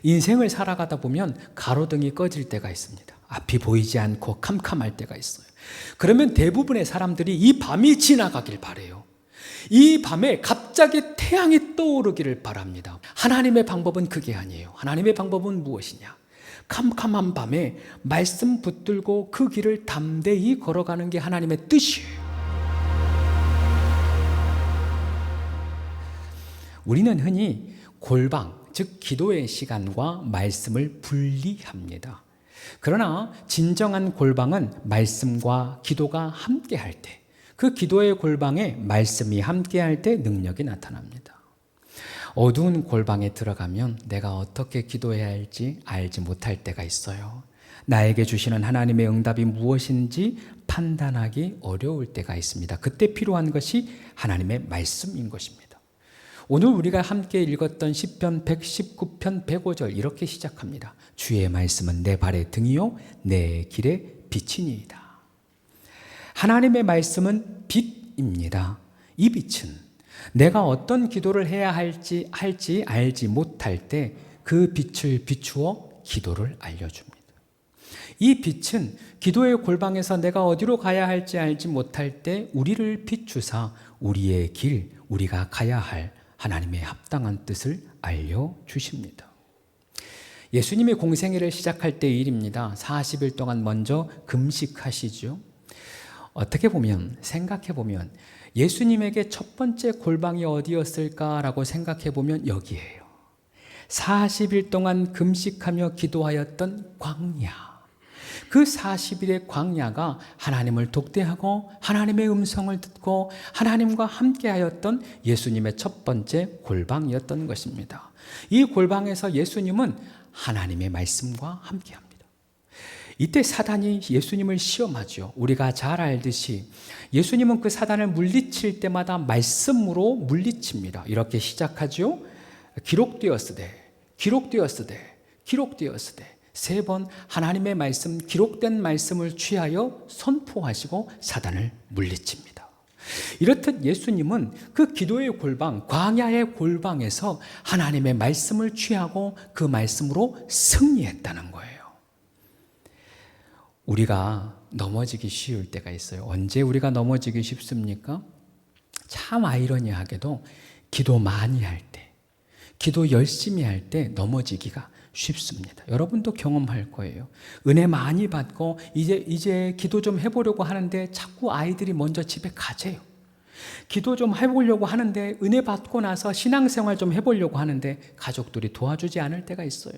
인생을 살아가다 보면 가로등이 꺼질 때가 있습니다. 앞이 보이지 않고 캄캄할 때가 있어요. 그러면 대부분의 사람들이 이 밤이 지나가길 바라요. 이 밤에 갑자기 태양이 떠오르기를 바랍니다. 하나님의 방법은 그게 아니에요. 하나님의 방법은 무엇이냐? 캄캄한 밤에 말씀 붙들고 그 길을 담대히 걸어가는 게 하나님의 뜻이에요. 우리는 흔히 골방, 즉 기도의 시간과 말씀을 분리합니다. 그러나 진정한 골방은 말씀과 기도가 함께할 때, 그 기도의 골방에 말씀이 함께할 때 능력이 나타납니다. 어두운 골방에 들어가면 내가 어떻게 기도해야 할지 알지 못할 때가 있어요. 나에게 주시는 하나님의 응답이 무엇인지 판단하기 어려울 때가 있습니다. 그때 필요한 것이 하나님의 말씀인 것입니다. 오늘 우리가 함께 읽었던 시편 119편 105절 이렇게 시작합니다. 주의 말씀은 내 발의 등이요 내 길의 빛이니이다. 하나님의 말씀은 빛입니다. 이 빛은 내가 어떤 기도를 해야 할지 알지 못할 때 그 빛을 비추어 기도를 알려줍니다. 이 빛은 기도의 골방에서 내가 어디로 가야 할지 알지 못할 때 우리를 비추사 우리의 길, 우리가 가야 할 하나님의 합당한 뜻을 알려주십니다. 예수님이 공생애를 시작할 때의 일입니다. 40일 동안 먼저 금식하시죠. 어떻게 보면, 생각해 보면 예수님에게 첫 번째 골방이 어디였을까라고 생각해 보면 여기에요. 40일 동안 금식하며 기도하였던 광야. 그 40일의 광야가 하나님을 독대하고 하나님의 음성을 듣고 하나님과 함께하였던 예수님의 첫 번째 골방이었던 것입니다. 이 골방에서 예수님은 하나님의 말씀과 함께합니다. 이때 사단이 예수님을 시험하죠. 우리가 잘 알듯이 예수님은 그 사단을 물리칠 때마다 말씀으로 물리칩니다. 이렇게 시작하죠. 기록되었으되 세 번 하나님의 말씀, 기록된 말씀을 취하여 선포하시고 사단을 물리칩니다. 이렇듯 예수님은 그 기도의 골방, 광야의 골방에서 하나님의 말씀을 취하고 그 말씀으로 승리했다는 거예요. 우리가 넘어지기 쉬울 때가 있어요. 언제 우리가 넘어지기 쉽습니까? 참 아이러니하게도 기도 많이 할 때, 기도 열심히 할 때 넘어지기가 쉽습니다. 여러분도 경험할 거예요. 은혜 많이 받고 이제 기도 좀 해보려고 하는데 자꾸 아이들이 먼저 집에 가재요. 기도 좀 해보려고 하는데 은혜 받고 나서 신앙생활 좀 해보려고 하는데 가족들이 도와주지 않을 때가 있어요.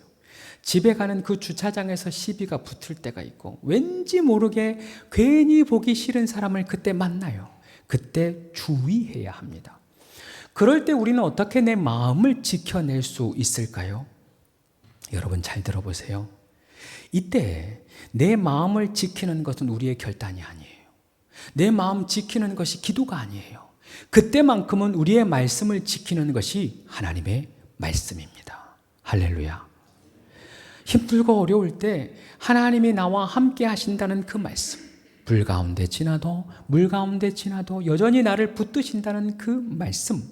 집에 가는 그 주차장에서 시비가 붙을 때가 있고 왠지 모르게 괜히 보기 싫은 사람을 그때 만나요. 그때 주의해야 합니다. 그럴 때 우리는 어떻게 내 마음을 지켜낼 수 있을까요? 여러분 잘 들어보세요. 이때 내 마음을 지키는 것은 우리의 결단이 아니에요. 내 마음 지키는 것이 기도가 아니에요. 그때만큼은 우리의 말씀을 지키는 것이 하나님의 말씀입니다. 할렐루야. 힘들고 어려울 때 하나님이 나와 함께 하신다는 그 말씀, 불 가운데 지나도 물 가운데 지나도 여전히 나를 붙드신다는 그 말씀,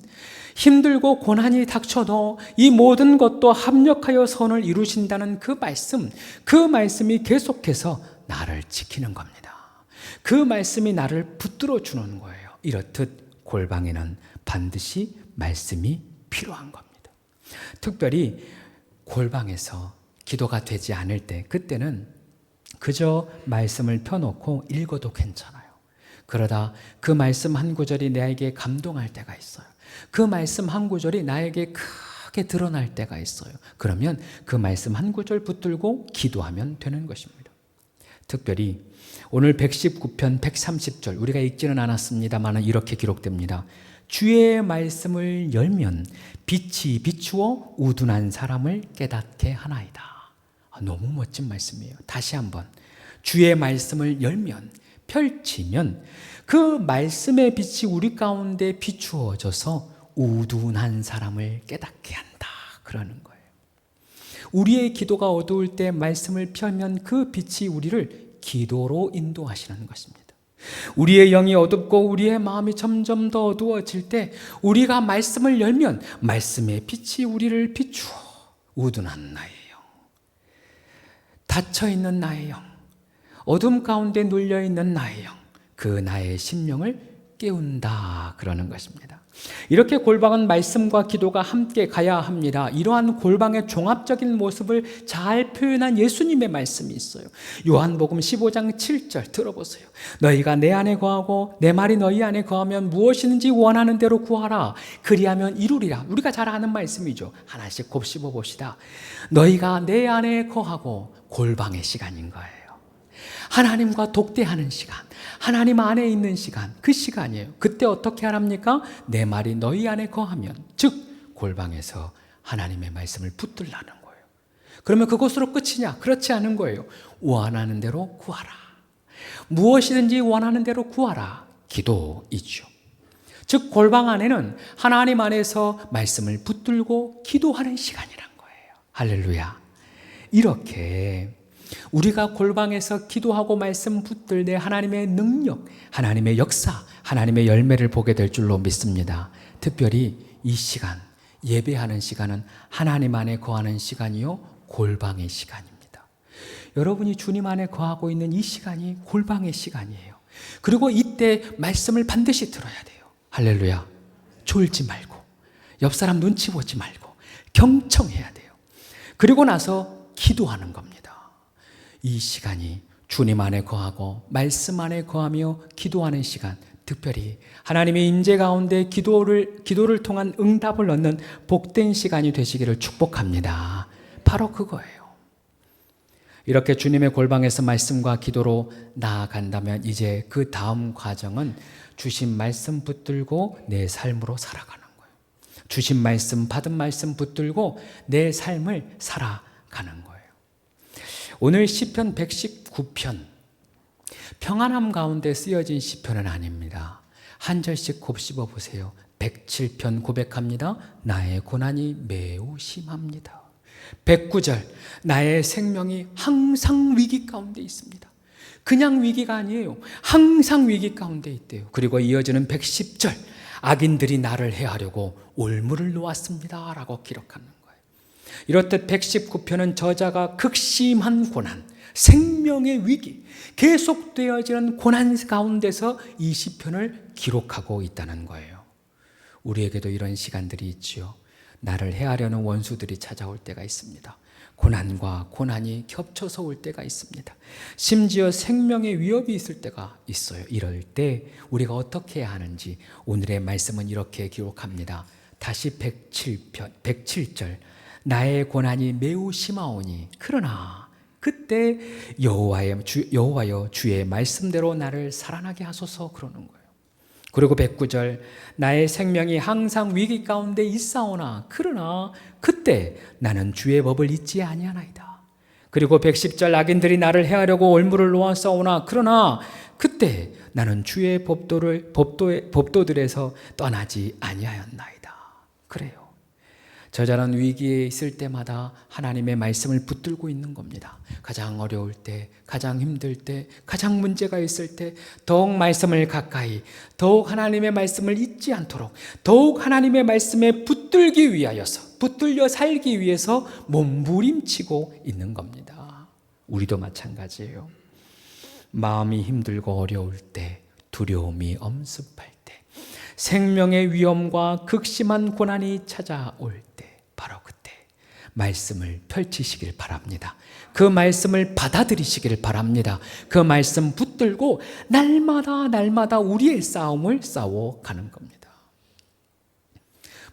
힘들고 고난이 닥쳐도 이 모든 것도 합력하여 선을 이루신다는 그 말씀, 그 말씀이 계속해서 나를 지키는 겁니다. 그 말씀이 나를 붙들어 주는 거예요. 이렇듯 골방에는 반드시 말씀이 필요한 겁니다. 특별히 골방에서 기도가 되지 않을 때, 그때는 그저 말씀을 펴놓고 읽어도 괜찮아요. 그러다 그 말씀 한 구절이 나에게 감동할 때가 있어요. 그 말씀 한 구절이 나에게 크게 드러날 때가 있어요. 그러면 그 말씀 한 구절 붙들고 기도하면 되는 것입니다. 특별히 오늘 119편 130절 우리가 읽지는 않았습니다만 이렇게 기록됩니다. 주의 말씀을 열면 빛이 비추어 우둔한 사람을 깨닫게 하나이다. 너무 멋진 말씀이에요. 다시 한번. 주의 말씀을 열면, 펼치면 그 말씀의 빛이 우리 가운데 비추어져서 우둔한 사람을 깨닫게 한다. 그러는 거예요. 우리의 기도가 어두울 때 말씀을 펴면 그 빛이 우리를 기도로 인도하시는 것입니다. 우리의 영이 어둡고 우리의 마음이 점점 더 어두워질 때 우리가 말씀을 열면 말씀의 빛이 우리를 비추어 우둔한 나의 영, 닫혀있는 나의 영, 어둠 가운데 눌려있는 나의 영, 그 나의 심령을 깨운다 그러는 것입니다. 이렇게 골방은 말씀과 기도가 함께 가야 합니다. 이러한 골방의 종합적인 모습을 잘 표현한 예수님의 말씀이 있어요. 요한복음 15장 7절 들어보세요. 너희가 내 안에 거하고 내 말이 너희 안에 거하면 무엇이든지 원하는 대로 구하라. 그리하면 이루리라. 우리가 잘 아는 말씀이죠. 하나씩 곱씹어 봅시다. 너희가 내 안에 거하고 골방의 시간인 거예요. 하나님과 독대하는 시간, 하나님 안에 있는 시간, 그 시간이에요. 그때 어떻게 하랍니까? 내 말이 너희 안에 거하면, 즉 골방에서 하나님의 말씀을 붙들라는 거예요. 그러면 그것으로 끝이냐? 그렇지 않은 거예요. 원하는 대로 구하라. 무엇이든지 원하는 대로 구하라. 기도이죠. 즉 골방 안에는 하나님 안에서 말씀을 붙들고 기도하는 시간이란 거예요. 할렐루야. 이렇게 우리가 골방에서 기도하고 말씀 붙들 때 하나님의 능력, 하나님의 역사, 하나님의 열매를 보게 될 줄로 믿습니다. 특별히 이 시간, 예배하는 시간은 하나님 안에 거하는 시간이요, 골방의 시간입니다. 여러분이 주님 안에 거하고 있는 이 시간이 골방의 시간이에요. 그리고 이때 말씀을 반드시 들어야 돼요. 할렐루야. 졸지 말고, 옆 사람 눈치 보지 말고 경청해야 돼요. 그리고 나서 기도하는 겁니다. 이 시간이 주님 안에 거하고 말씀 안에 거하며 기도하는 시간, 특별히 하나님의 임재 가운데 기도를 통한 응답을 얻는 복된 시간이 되시기를 축복합니다. 바로 그거예요. 이렇게 주님의 골방에서 말씀과 기도로 나아간다면 이제 그 다음 과정은 주신 말씀 붙들고 내 삶으로 살아가는 거예요. 주신 말씀, 받은 말씀 붙들고 내 삶을 살아가는 거예요. 오늘 시편 119편, 평안함 가운데 쓰여진 시편은 아닙니다. 한 절씩 곱씹어 보세요. 107편 고백합니다. 나의 고난이 매우 심합니다. 109절, 나의 생명이 항상 위기 가운데 있습니다. 그냥 위기가 아니에요. 항상 위기 가운데 있대요. 그리고 이어지는 110절, 악인들이 나를 해하려고 올무를 놓았습니다 라고 기록하는 거예요. 이렇듯 119편은 저자가 극심한 고난, 생명의 위기, 계속되어지는 고난 가운데서 이 시편을 기록하고 있다는 거예요. 우리에게도 이런 시간들이 있지요. 나를 해하려는 원수들이 찾아올 때가 있습니다. 고난과 고난이 겹쳐서 올 때가 있습니다. 심지어 생명의 위협이 있을 때가 있어요. 이럴 때 우리가 어떻게 해야 하는지 오늘의 말씀은 이렇게 기록합니다. 다시 107절, 나의 고난이 매우 심하오니 그러나 그때 여호와여 주의 말씀대로 나를 살아나게 하소서 그러는 거예요. 그리고 109절, 나의 생명이 항상 위기 가운데 있사오나 그러나 그때 나는 주의 법을 잊지 아니하나이다. 그리고 110절, 악인들이 나를 해하려고 올무를 놓았사오나 그러나 그때 나는 주의 법도들에서 떠나지 아니하였나이다. 그래요. 저자는 위기에 있을 때마다 하나님의 말씀을 붙들고 있는 겁니다. 가장 어려울 때, 가장 힘들 때, 가장 문제가 있을 때 더욱 말씀을 가까이, 더욱 하나님의 말씀을 잊지 않도록, 더욱 하나님의 말씀에 붙들려 살기 위해서 몸부림치고 있는 겁니다. 우리도 마찬가지예요. 마음이 힘들고 어려울 때, 두려움이 엄습할 때, 생명의 위험과 극심한 고난이 찾아올 때, 바로 그때 말씀을 펼치시길 바랍니다. 그 말씀을 받아들이시길 바랍니다. 그 말씀 붙들고 날마다 우리의 싸움을 싸워가는 겁니다.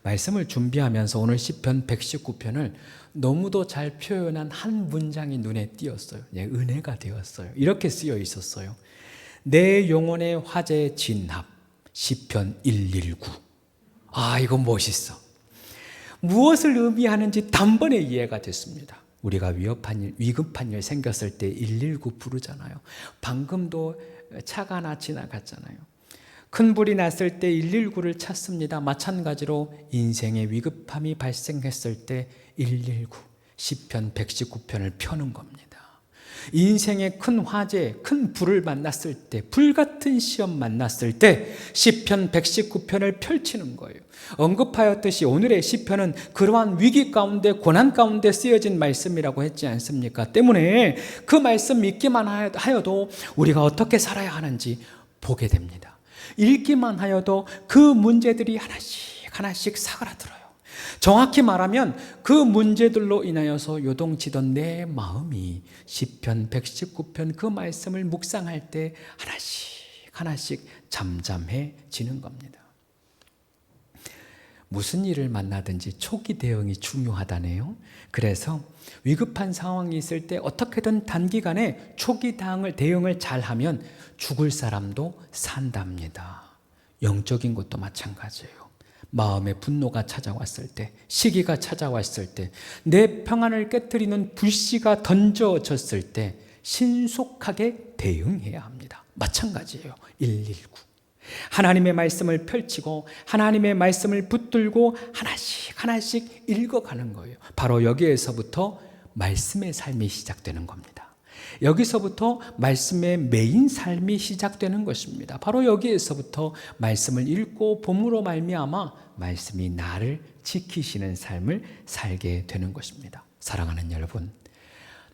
말씀을 준비하면서 오늘 시편 119편을 너무도 잘 표현한 한 문장이 눈에 띄었어요. 은혜가 되었어요. 이렇게 쓰여 있었어요. 내 영혼의 화제 진합, 시편 119. 아, 이거 멋있어. 무엇을 의미하는지 단번에 이해가 됐습니다. 우리가 위급한 일 생겼을 때 119 부르잖아요. 방금도 차가 하나 지나갔잖아요. 큰 불이 났을 때 119를 찾습니다. 마찬가지로 인생의 위급함이 발생했을 때 119, 시편 119편을 펴는 겁니다. 인생의 큰 화재, 큰 불을 만났을 때, 불같은 시험 만났을 때 시편 119편을 펼치는 거예요. 언급하였듯이 오늘의 시편은 그러한 위기 가운데, 고난 가운데 쓰여진 말씀이라고 했지 않습니까? 때문에 그 말씀 믿기만 하여도 우리가 어떻게 살아야 하는지 보게 됩니다. 읽기만 하여도 그 문제들이 하나씩 사그라들어요. 정확히 말하면 그 문제들로 인하여서 요동치던 내 마음이 시편 119편 그 말씀을 묵상할 때 하나씩 잠잠해지는 겁니다. 무슨 일을 만나든지 초기 대응이 중요하다네요. 그래서 위급한 상황이 있을 때 어떻게든 단기간에 초기 대응을 잘하면 죽을 사람도 산답니다. 영적인 것도 마찬가지예요. 마음의 분노가 찾아왔을 때, 시기가 찾아왔을 때, 내 평안을 깨트리는 불씨가 던져졌을 때 신속하게 대응해야 합니다. 마찬가지예요. 119. 하나님의 말씀을 펼치고 하나님의 말씀을 붙들고 하나씩 읽어가는 거예요. 바로 여기에서부터 말씀의 삶이 시작되는 겁니다. 여기서부터 말씀의 메인 삶이 시작되는 것입니다. 바로 여기에서부터 말씀을 읽고 봄으로 말미암아 말씀이 나를 지키시는 삶을 살게 되는 것입니다. 사랑하는 여러분,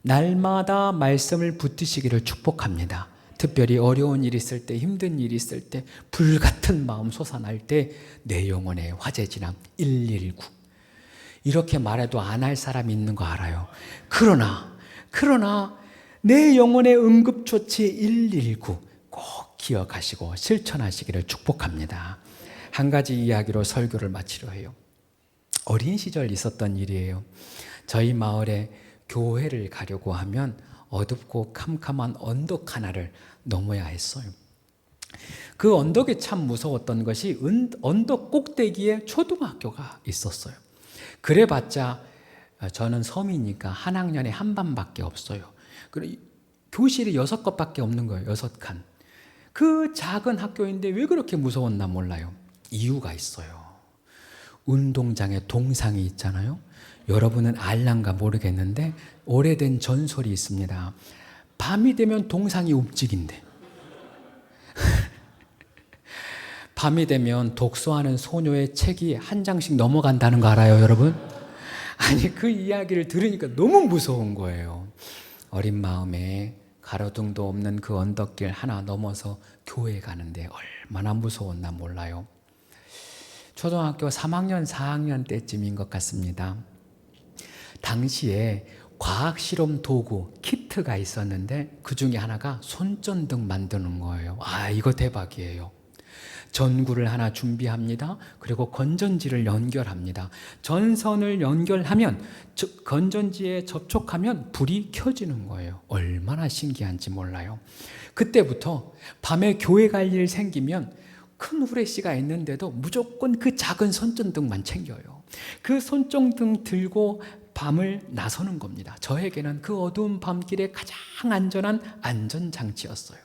날마다 말씀을 붙드시기를 축복합니다. 특별히 어려운 일이 있을 때, 힘든 일이 있을 때, 불같은 마음 솟아날 때 내 영혼의 화재진앙 119. 이렇게 말해도 안 할 사람이 있는 거 알아요. 그러나 내 영혼의 응급조치 119 꼭 기억하시고 실천하시기를 축복합니다. 한 가지 이야기로 설교를 마치려 해요. 어린 시절 있었던 일이에요. 저희 마을에 교회를 가려고 하면 어둡고 캄캄한 언덕 하나를 넘어야 했어요. 그 언덕이 참 무서웠던 것이 언덕 꼭대기에 초등학교가 있었어요. 그래봤자 저는 섬이니까 한 학년에 한 반밖에 없어요. 교실이 6곳밖에 없는 거예요. 6칸. 그 작은 학교인데 왜 그렇게 무서웠나 몰라요. 이유가 있어요. 운동장에 동상이 있잖아요. 여러분은 알란가 모르겠는데 오래된 전설이 있습니다. 밤이 되면 동상이 움직인대. 밤이 되면 독서하는 소녀의 책이 한 장씩 넘어간다는 거 알아요, 여러분? 아니, 그 이야기를 들으니까 너무 무서운 거예요. 어린 마음에 가로등도 없는 그 언덕길 하나 넘어서 교회 가는데 얼마나 무서웠나 몰라요. 초등학교 3학년, 4학년 때쯤인 것 같습니다. 당시에 과학실험 도구, 키트가 있었는데 그 중에 하나가 손전등 만드는 거예요. 이거 대박이에요. 전구를 하나 준비합니다. 그리고 건전지를 연결합니다. 전선을 연결하면, 즉 건전지에 접촉하면 불이 켜지는 거예요. 얼마나 신기한지 몰라요. 그때부터 밤에 교회 갈 일 생기면 큰 후레쉬가 있는데도 무조건 그 작은 손전등만 챙겨요. 그 손전등 들고 밤을 나서는 겁니다. 저에게는 그 어두운 밤길에 가장 안전한 안전장치였어요.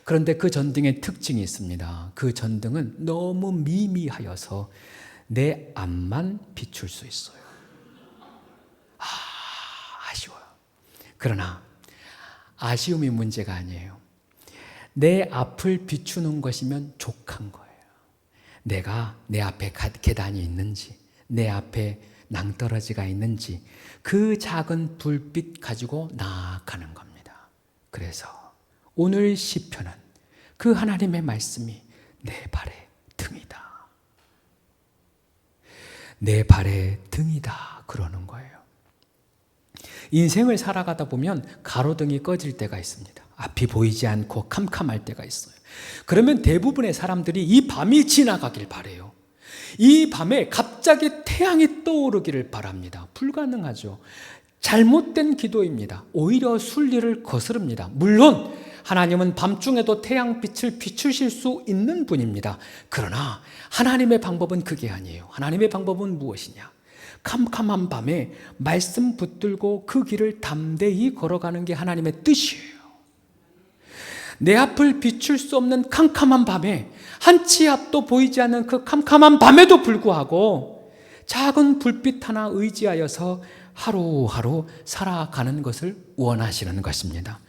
그런데 그 전등의 특징이 있습니다. 그 전등은 너무 미미하여서 내 앞만 비출 수 있어요. 아쉬워요. 그러나 아쉬움이 문제가 아니에요. 내 앞을 비추는 것이면 족한 거예요. 내가 내 앞에 계단이 있는지, 내 앞에 낭떠러지가 있는지 그 작은 불빛 가지고 나아가는 겁니다. 그래서 오늘 시편은 그 하나님의 말씀이 내 발의 등이다. 내 발의 등이다 그러는 거예요. 인생을 살아가다 보면 가로등이 꺼질 때가 있습니다. 앞이 보이지 않고 캄캄할 때가 있어요. 그러면 대부분의 사람들이 이 밤이 지나가길 바라요. 이 밤에 갑자기 태양이 떠오르기를 바랍니다. 불가능하죠. 잘못된 기도입니다. 오히려 순리를 거스릅니다. 물론 하나님은 밤중에도 태양빛을 비추실 수 있는 분입니다. 그러나 하나님의 방법은 그게 아니에요. 하나님의 방법은 무엇이냐? 캄캄한 밤에 말씀 붙들고 그 길을 담대히 걸어가는 게 하나님의 뜻이에요. 내 앞을 비출 수 없는 캄캄한 밤에, 한 치 앞도 보이지 않는 그 캄캄한 밤에도 불구하고 작은 불빛 하나 의지하여서 하루하루 살아가는 것을 원하시는 것입니다.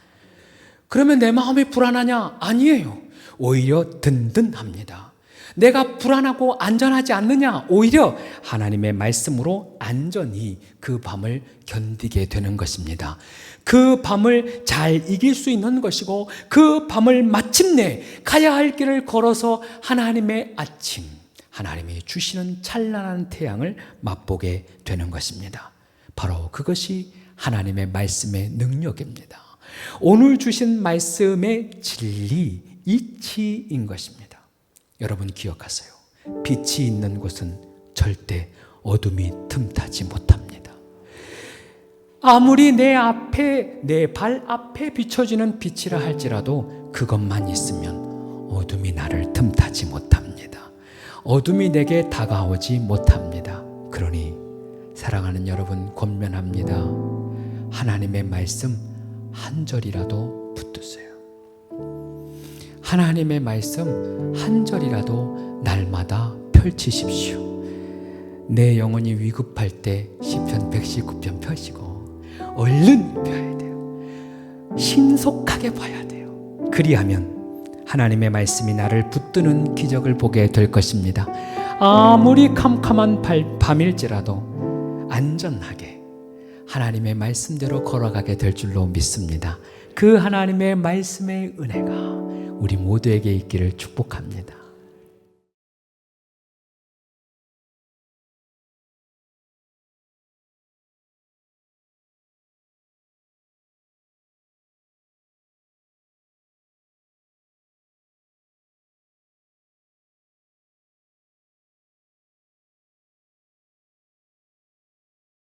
그러면 내 마음이 불안하냐? 아니에요. 오히려 든든합니다. 내가 불안하고 안전하지 않느냐? 오히려 하나님의 말씀으로 안전히 그 밤을 견디게 되는 것입니다. 그 밤을 잘 이길 수 있는 것이고, 그 밤을 마침내 가야 할 길을 걸어서 하나님의 아침, 하나님이 주시는 찬란한 태양을 맛보게 되는 것입니다. 바로 그것이 하나님의 말씀의 능력입니다. 오늘 주신 말씀의 진리, 이치인 것입니다. 여러분 기억하세요. 빛이 있는 곳은 절대 어둠이 틈타지 못합니다. 아무리 내 앞에, 내 발 앞에 비춰지는 빛이라 할지라도 그것만 있으면 어둠이 나를 틈타지 못합니다. 어둠이 내게 다가오지 못합니다. 그러니 사랑하는 여러분, 권면합니다. 하나님의 말씀 한 절이라도 붙드세요. 하나님의 말씀 한 절이라도 날마다 펼치십시오. 내 영혼이 위급할 때 시편 119편 펴시고 얼른 펴야 돼요. 신속하게 봐야 돼요. 그리하면 하나님의 말씀이 나를 붙드는 기적을 보게 될 것입니다. 아무리 캄캄한 밤일지라도 안전하게 하나님의 말씀대로 걸어가게 될 줄로 믿습니다. 그 하나님의 말씀의 은혜가 우리 모두에게 있기를 축복합니다.